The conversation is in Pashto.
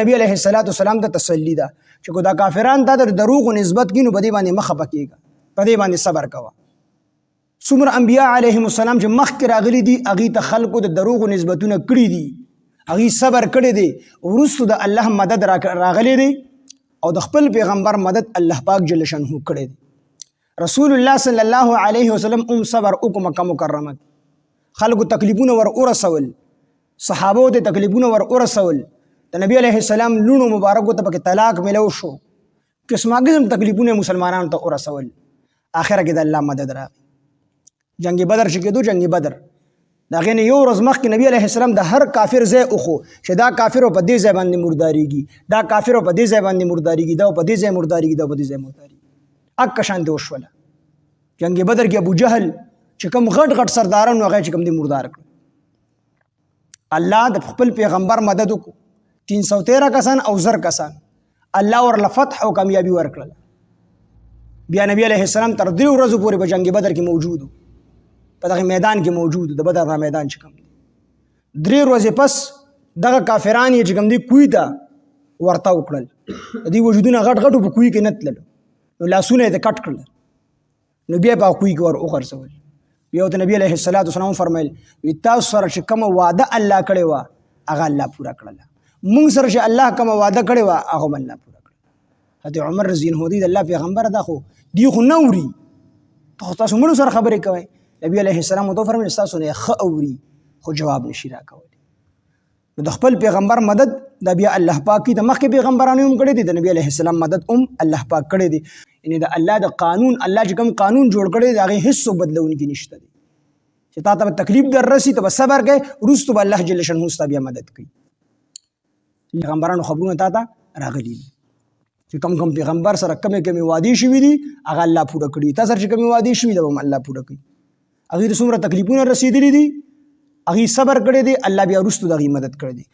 نبی علیه السلام ته تسلی ده چې کو دا کافران ته د دروغ نسبت کینو په دې باندې مخه پکېږي، په دې باندې صبر کوه. څومره انبیا علیهم السلام چې مخکې راغلي دي هغې ته خلکو د دروغو نسبتونه کړي دي، هغې صبر کړی دی، وروستو د الله مدد راغلی دی او د خپل پیغمبر مدد الله پاک جل شانه کړی دی. رسول الله صلی الله علیه وسلم صبر وکړو مکه مکرمه، خلکو تکلیفونه ور ورسول، صحابو ته تکلیفونه ور ورسول، د نبی علیه السلام لونو مبارکو ته پکې طلاق ملو شو، قسمه قسم تکلیفونه مسلمانانو ته ورسول. آخره کې د الله مدد راغی. جنگ بدر چې کېدو، جنگ بدر د هغې نه یو ورځ مخکې نبی علیه السلام د هر کافر ځای وخو چې دا کافر په دې ځای باندې مرداریږي، دا کافر په دې ځای باندې مرداریږي، دا په دې ځای مرداریږي، دا په دې ځای مرداریږي. اک شانتې وشوله. جنگ بدر کې ابو جهل چې کوم غټ غټ سرداران هغه چې کوم دي مردار کړ. الله د خپل پیغمبر مدد وکړو، 313 کسان او زر کسان الله ورله فتح او کامیابی ورکړله. بیا نبی علیه السلام تر 3 ورځو پورې په جنگ بدر کې موجود و، په دغه میدان کې موجود، د بدر میدان چې کوم دی. 3 ورځې پس دغه کافران یې چې کوم دی کوی ته ورته وکړل، د دوی وجودونه غټ غټو په کوی کې نه تللو، نو لاسونه یې کټ کړل، نو بیا په کوی کې ور وغورځول. بیا ورته نبی علیه السلام فرمیل وي تاسو سره چې کومه وعده الله کړې وه هغه الله پوره کړله، موږ سره چې الله کومه وعده کړې وه هغه هم الله پوره کړله. حضرت عمر رضی الله عنه د الله پیغمبر دا خو دی خو نه اوري، تاسو مړو سره خبرې کوئ. نبی علیه السلام ورته وفرمیل ستاسو نه ښه اوري خو جواب نشي راکولی. نو د خپل پیغمبر مدد دا بیا الله پاک کی د مخکې پیغمبرانو هم کړی دی، د نبی علیه السلام مدد هم الله پاک کړی دی. یعنی د الله د قانون، الله چې کوم قانون جوړ کړی دی د هغې هېڅ څوک بدلونکي نشته دی. چې تا ته به تکلیف در رسي ته به صبر کوې، وروستو به الله جل شانه ستا بیا مدد کوي. پیغمبرانو خبرونه تا ته راغلي دي چې کوم کوم پیغمبر سره کمې کمې وعدې شوي دي هغه الله پوره کړي، تا سره چې کمې وعدې شوي دي به هم الله پوره کوي. هغې ته څومره تکلیفونه رسېدلي دي هغې صبر کړی دی، الله بیا وروستو د هغې مدد کړی دی.